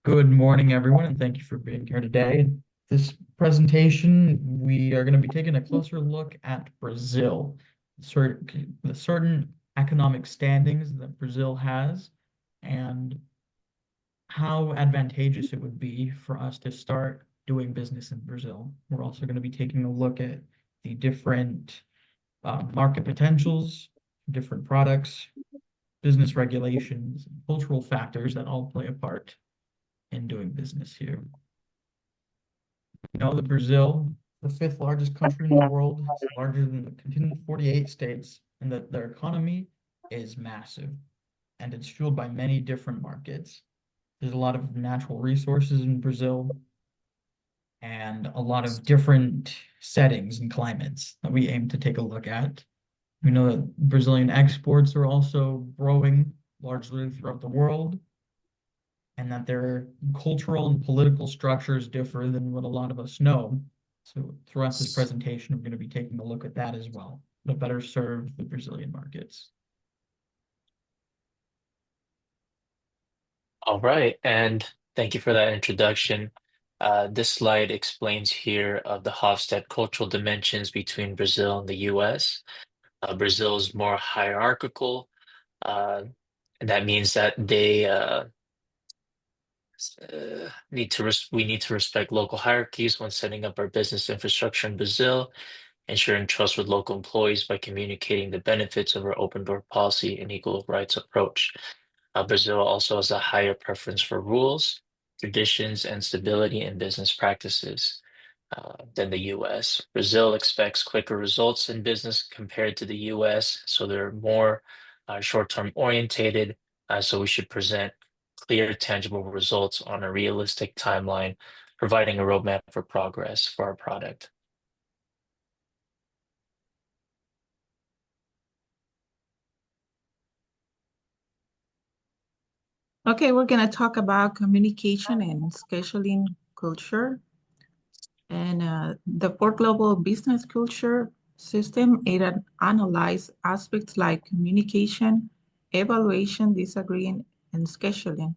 Good morning, everyone, and thank you for being here today. This presentation, we are going to be taking a closer look at Brazil, the certain economic standings that Brazil has, and how advantageous it would be for us to start doing business in Brazil. We're also going to be taking a look at the different market potentials, different products, business regulations, cultural factors that all play a part in doing business here. You know that Brazil, the fifth largest country in the world, it's larger than the continuing 48 states, and that their economy is massive, and it's fueled by many different markets. There's a lot of natural resources in Brazil, and a lot of different settings and climates that we aim to take a look at. We know that Brazilian exports are also growing largely throughout the world, and that their cultural and political structures differ than what a lot of us know. So throughout this presentation, we're going to be taking a look at that as well to better serve the Brazilian markets. All right, and thank you for that introduction. This slide explains here of the Hofstad cultural dimensions between Brazil and the US. Brazil is more hierarchical, and that means that we need to respect local hierarchies when setting up our business infrastructure in Brazil, ensuring trust with local employees by communicating the benefits of our open door policy and equal rights approach. Brazil also has a higher preference for rules, traditions, and stability in business practices than the US. Brazil expects quicker results in business compared to the US, so they're more short-term orientated. So we should present clear, tangible results on a realistic timeline, providing a roadmap for progress for our product. Okay, we're going to talk about communication and scheduling culture. And the Four Global Business Culture System, it analyzes aspects like communication, evaluation, disagreeing, and scheduling.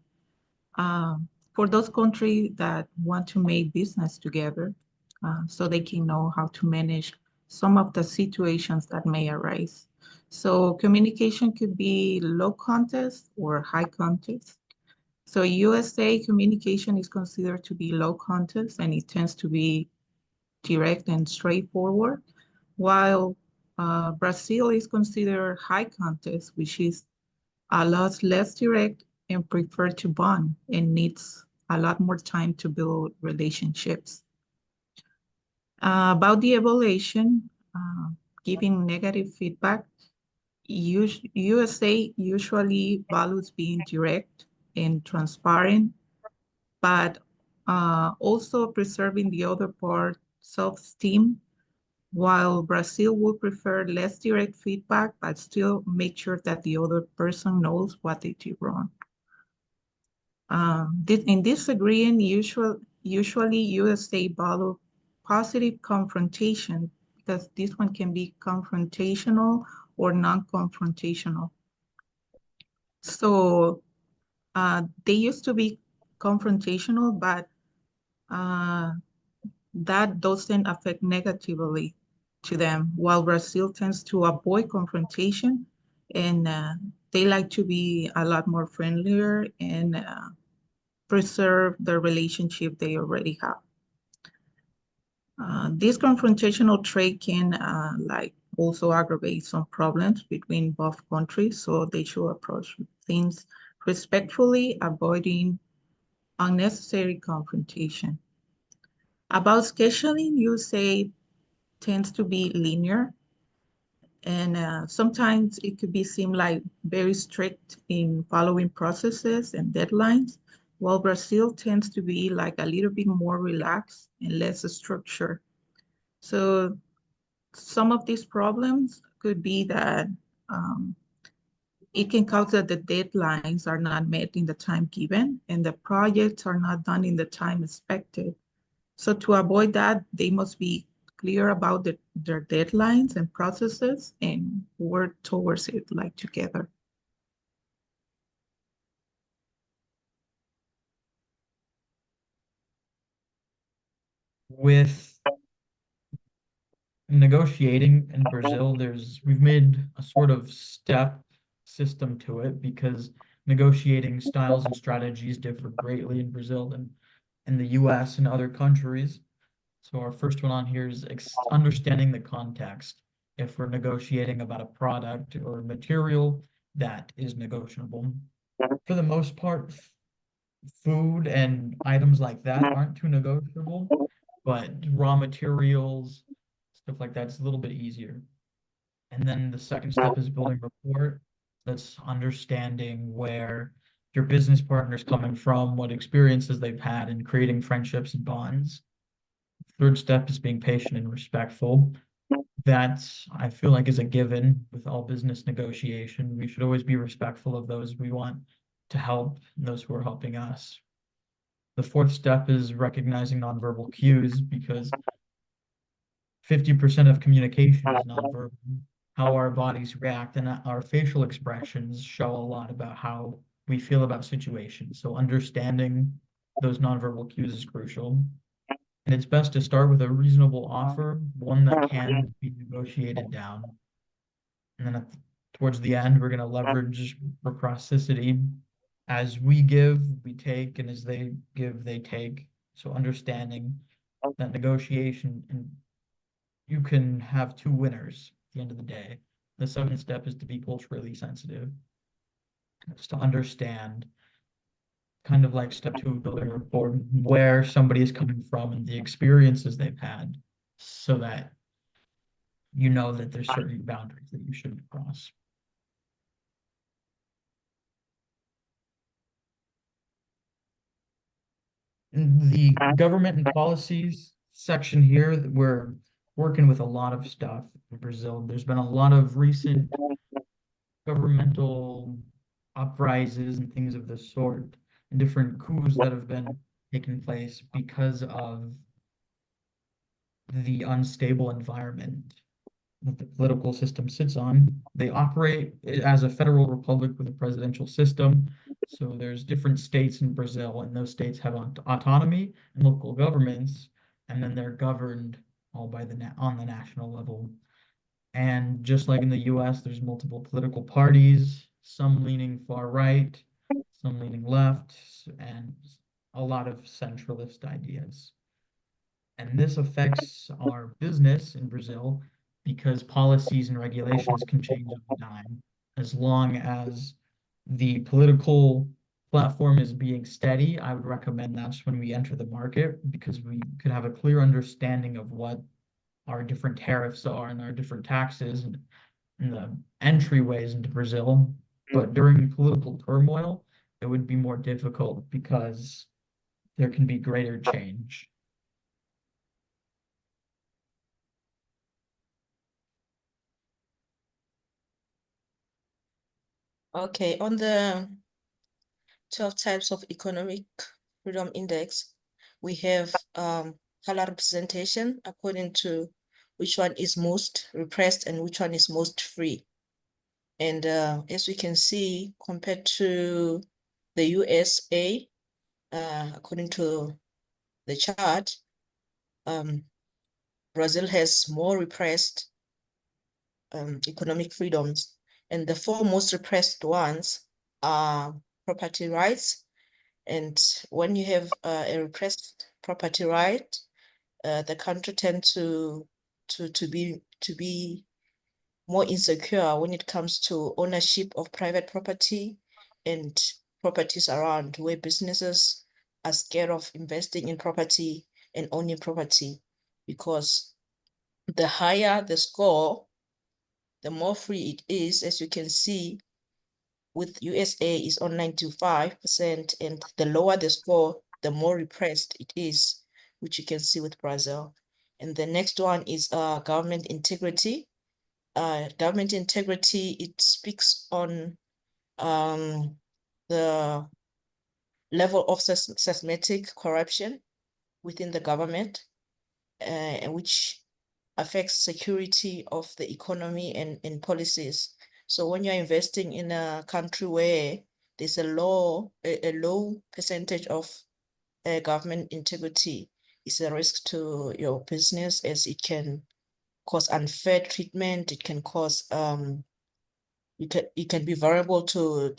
For those countries that want to make business together, so they can know how to manage some of the situations that may arise. So communication could be low context or high context. So USA communication is considered to be low context, and it tends to be direct and straightforward, while Brazil is considered high context, which is a lot less direct and prefer to bond and needs a lot more time to build relationships. About the evaluation, giving negative feedback, USA usually values being direct and transparent, but also preserving the other part, self-esteem, while Brazil would prefer less direct feedback, but still make sure that the other person knows what they did wrong. In disagreeing, usually USA value positive confrontation, because this one can be confrontational or non-confrontational. So they used to be confrontational, but that doesn't affect negatively to them, while Brazil tends to avoid confrontation, and they like to be a lot more friendlier and preserve the relationship they already have. This confrontational trait can also aggravate some problems between both countries, so they should approach things respectfully, avoiding unnecessary confrontation. About scheduling, USA tends to be linear, and sometimes it could seem like very strict in following processes and deadlines, while Brazil tends to be like a little bit more relaxed and less structured. So some of these problems could be that it can cause that the deadlines are not met in the time given and the projects are not done in the time expected. So to avoid that, they must be clear about their deadlines and processes and work towards it like together. with negotiating in Brazil, we've made a sort of step system to it because negotiating styles and strategies differ greatly in Brazil than in the US and other countries. So our first one on here is understanding the context. If we're negotiating about a product or material that is negotiable. For the most part, food and items like that aren't too negotiable, but raw materials, stuff like that's a little bit easier. And then the second step is building rapport. That's understanding where your business partner's coming from, what experiences they've had, and creating friendships and bonds. Third step is being patient and respectful. That's, I feel like, is a given with all business negotiation. We should always be respectful of those we want to help and those who are helping us. The fourth step is recognizing nonverbal cues because 50% of communication is nonverbal. How our bodies react and our facial expressions show a lot about how we feel about situations. So understanding those nonverbal cues is crucial. And it's best to start with a reasonable offer, one that can be negotiated down. And then towards the end, we're going to leverage reciprocity. As we give, we take, and as they give, they take. So understanding that negotiation, and you can have two winners at the end of the day. The seventh step is to be culturally sensitive. It's to understand, kind of like step 2 of building rapport, where somebody is coming from and the experiences they've had, so that you know that there's certain boundaries that you shouldn't cross. In the government and policies section here, we're working with a lot of stuff in Brazil. There's been a lot of recent governmental uprisings and things of this sort, and different coups that have been taking place because of the unstable environment that the political system sits on. They operate as a federal republic with a presidential system. So there's different states in Brazil, and those states have autonomy and local governments, and then they're governed all by on the national level. And just like in the US, there's multiple political parties, some leaning far right, some leaning left, and a lot of centralist ideas. And this affects our business in Brazil because policies and regulations can change over time. As long as the political platform is being steady, I would recommend that's when we enter the market because we could have a clear understanding of what our different tariffs are and our different taxes and the entryways into Brazil. But during political turmoil, it would be more difficult because there can be greater change. Okay, on the 12 types of economic freedom index, we have color representation according to which one is most repressed and which one is most free. And as we can see, compared to the USA, according to the chart, Brazil has more repressed economic freedoms. And the 4 most repressed ones are property rights. And when you have a repressed property right, the country tends to be more insecure when it comes to ownership of private property and properties around, where businesses are scared of investing in property and owning property, because the higher the score, the more free it is. As you can see, with USA is on 95%, and the lower the score, the more repressed it is, which you can see with Brazil. And the next one is government integrity. Government integrity, it speaks on the level of systematic corruption within the government, which affects security of the economy and policies. So when you're investing in a country where there's a low percentage of government integrity, is a risk to your business, as it can cause unfair treatment. It can cause you can be vulnerable to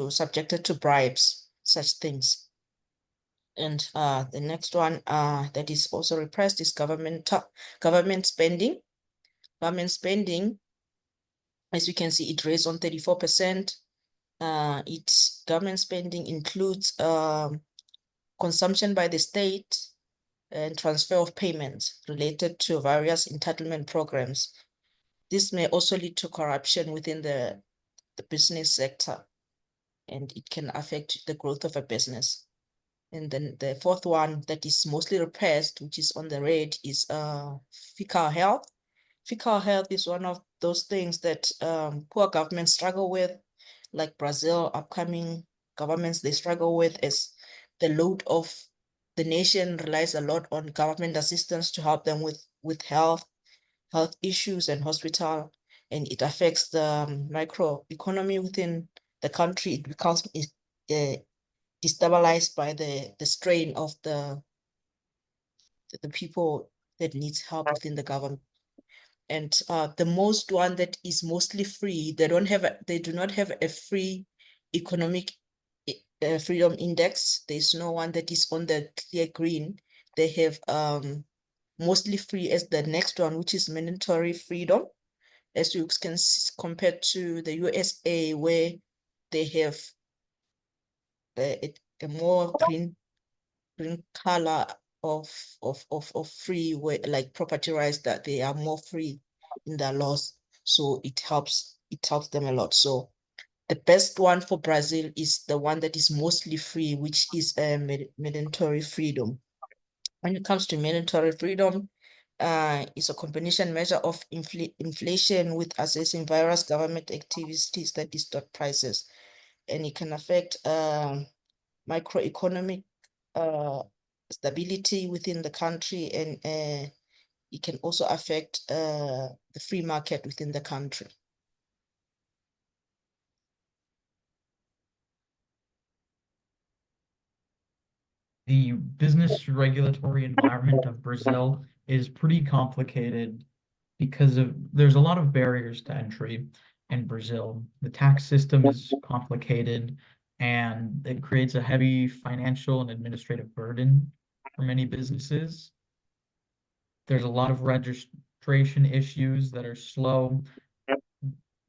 subjected to bribes, such things. And the next one that is also repressed is government spending. Government spending, as we can see, it raised on 34%. Government spending includes consumption by the state and transfer of payments related to various entitlement programs. This may also lead to corruption within the business sector, and it can affect the growth of a business. And then the fourth one that is mostly repressed, which is on the red, is fecal health. Fecal health is one of those things that poor governments struggle with, like Brazil. Upcoming governments, they struggle with, as the load of the nation relies a lot on government assistance to help them with health issues and hospital, and it affects the microeconomy within the country. It becomes destabilized by the strain of the people that needs help within the government. And the most one that is mostly free, they do not have a free economic freedom index. There's no one that is on the clear green. They have mostly free as the next one, which is mandatory freedom, as you can see, compared to the USA, where they have a more green color of free, where like property rights, that they are more free in their laws. So it helps them a lot. So the best one for Brazil is the one that is mostly free, which is mandatory freedom. When it comes to mandatory freedom, it's a combination measure of inflation with assessing various government activities that distort prices, and it can affect microeconomic stability within the country, and it can also affect the free market within the country. The business regulatory environment of Brazil is pretty complicated because there's a lot of barriers to entry in Brazil. The tax system is complicated, and it creates a heavy financial and administrative burden for many businesses. There's a lot of registration issues that are slow,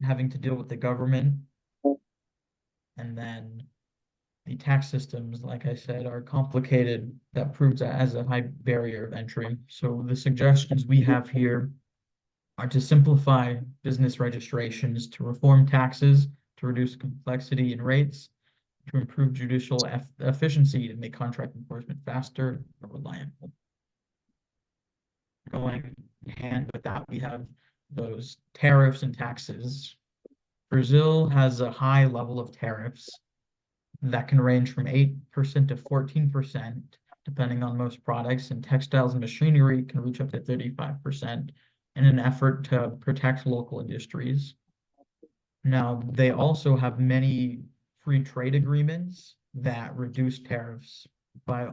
having to deal with the government. And then the tax systems, like I said, are complicated. That proves that as a high barrier of entry. So the suggestions we have here are to simplify business registrations, to reform taxes, to reduce complexity in rates, to improve judicial efficiency, to make contract enforcement faster and reliable. Going hand with that, we have those tariffs and taxes. Brazil has a high level of tariffs that can range from 8% to 14%, depending on most products, and textiles and machinery can reach up to 35% in an effort to protect local industries. Now, they also have many free trade agreements that reduce tariffs by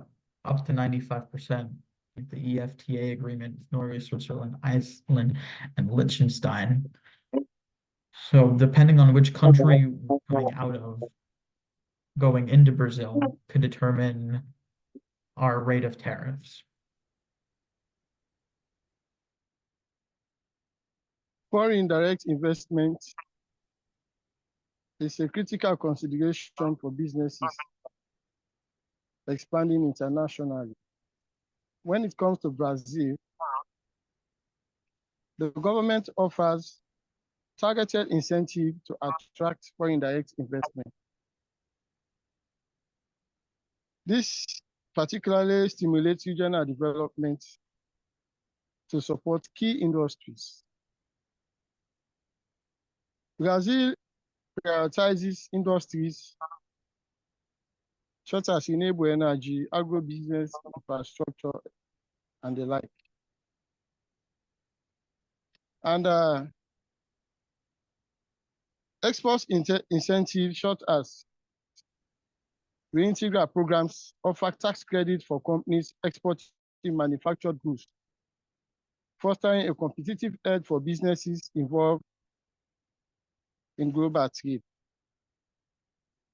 up to 95%, like the EFTA agreement with Norway, Switzerland, Iceland, and Liechtenstein. So depending on which country we're coming out of, going into Brazil could determine our rate of tariffs. Foreign direct investment is a critical consideration for businesses expanding internationally. When it comes to Brazil, the government offers targeted incentive to attract foreign direct investment. This particularly stimulates regional development to support key industries. Brazil prioritizes industries such as renewable energy, agribusiness, infrastructure, and the like. And export incentives such as reintegral programs offer tax credit for companies exporting in manufactured goods, fostering a competitive edge for businesses involved in global trade.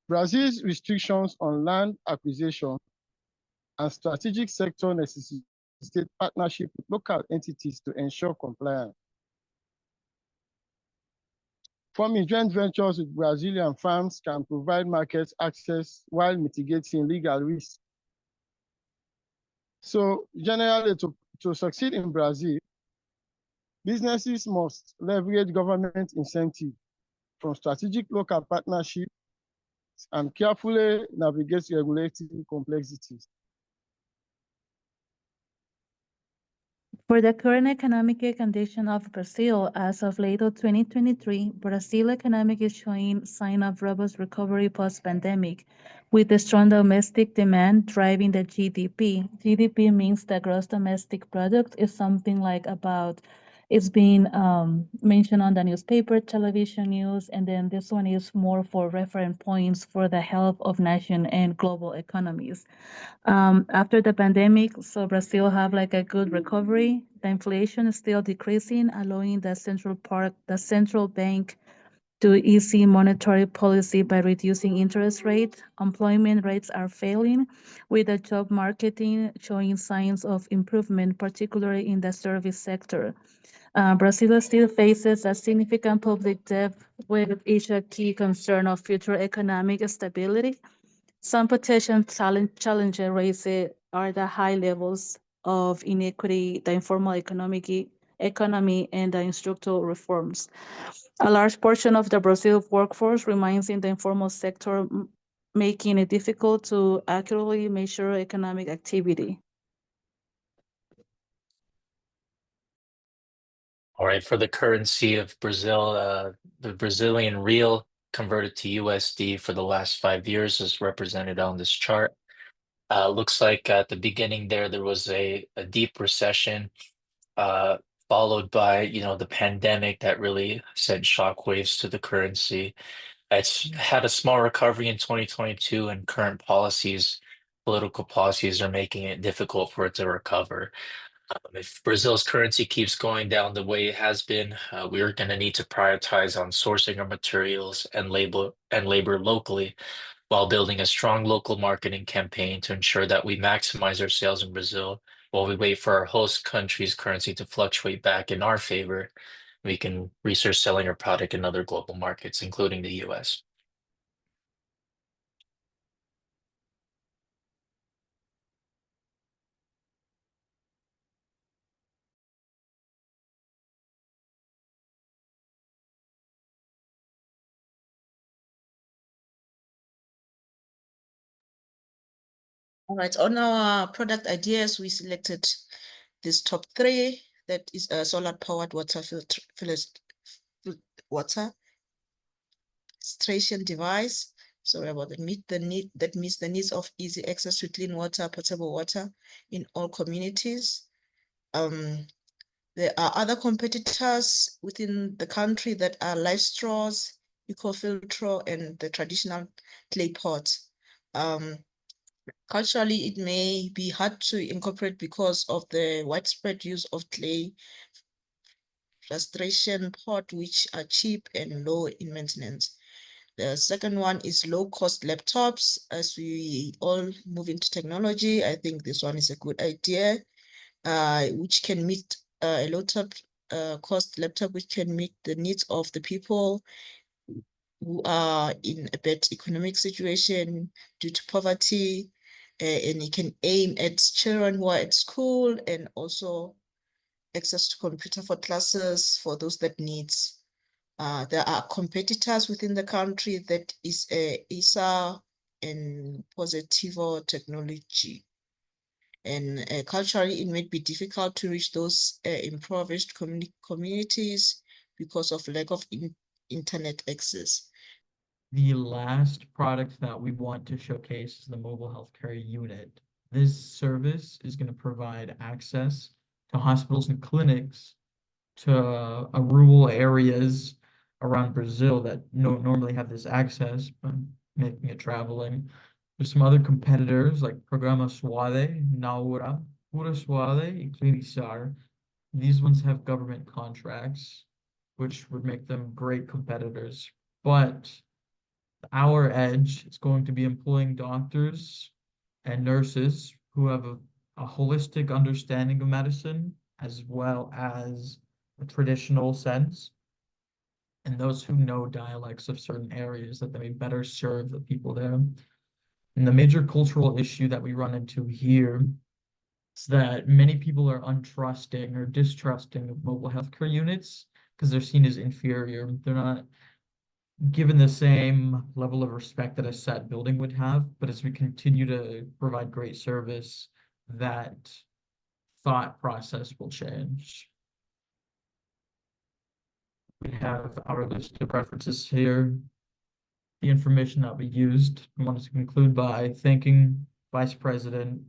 Brazil's restrictions on land acquisition and strategic sector necessitate partnership with local entities to ensure compliance. Forming joint ventures with Brazilian firms can provide market access while mitigating legal risks. So generally, to succeed in Brazil, businesses must leverage government incentive from strategic local partnerships and carefully navigate regulatory complexities. For the current economic condition of Brazil, as of late of 2023, Brazil economic is showing sign of robust recovery post-pandemic, with the strong domestic demand driving the GDP. GDP means the gross domestic product is something like about, it's been mentioned on the newspaper, television news, and then this one is more for reference points for the health of nation and global economies. After the pandemic, so Brazil have like a good recovery. The inflation is still decreasing, allowing the central bank to ease monetary policy by reducing interest rates. Employment rates are failing, with the job marketing showing signs of improvement, particularly in the service sector. Brazil still faces a significant public debt, with each a key concern of future economic stability. Some potential challenges raised are the high levels of inequity, the informal economy, and the structural reforms. A large portion of the Brazil workforce remains in the informal sector, making it difficult to accurately measure economic activity. All right, for the currency of Brazil, the Brazilian real converted to USD for the last 5 years is represented on this chart. Looks like at the beginning there was a deep recession, followed by, the pandemic that really sent shockwaves to the currency. It's had a small recovery in 2022, and current political policies are making it difficult for it to recover. If Brazil's currency keeps going down the way it has been, we're going to need to prioritize on sourcing our materials and labor locally, while building a strong local marketing campaign to ensure that we maximize our sales in Brazil while we wait for our host country's currency to fluctuate back in our favor. We can research selling our product in other global markets, including the US. All right, on our product ideas, we selected this top 3. That is a solar-powered water water filtration device. Sorry about that. That meets the needs of easy access to clean water, potable water in all communities. There are other competitors within the country that are life straws, EcoFiltro, and the traditional clay pot. Culturally, it may be hard to incorporate because of the widespread use of clay filtration pot, which are cheap and low in maintenance. The second one is low-cost laptops. As we all move into technology, I think this one is a good idea, which can meet a low-top cost laptop, which can meet the needs of the people who are in a bad economic situation due to poverty, and it can aim at children who are at school, and also access to computer for classes for those that needs. There are competitors within the country, that is Acer and Positivo Technology. And culturally, it may be difficult to reach those impoverished communities because of lack of internet access. The last product that we want to showcase is the mobile healthcare unit. This service is going to provide access to hospitals and clinics to rural areas around Brazil that don't normally have this access, but making it traveling. There's some other competitors like Programa Suave, Naura, Cura Suave and Clinisar, these ones have government contracts, which would make them great competitors. But our edge is going to be employing doctors and nurses who have a holistic understanding of medicine as well as a traditional sense, and those who know dialects of certain areas that they may better serve the people there. And the major cultural issue that we run into here is that many people are untrusting or distrusting of mobile healthcare units because they're seen as inferior. They're not given the same level of respect that a set building would have, but as we continue to provide great service, that thought process will change. We have our list of references here. The information that we used. I wanted to conclude by thanking Vice President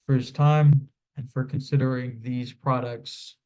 for his time and for considering these products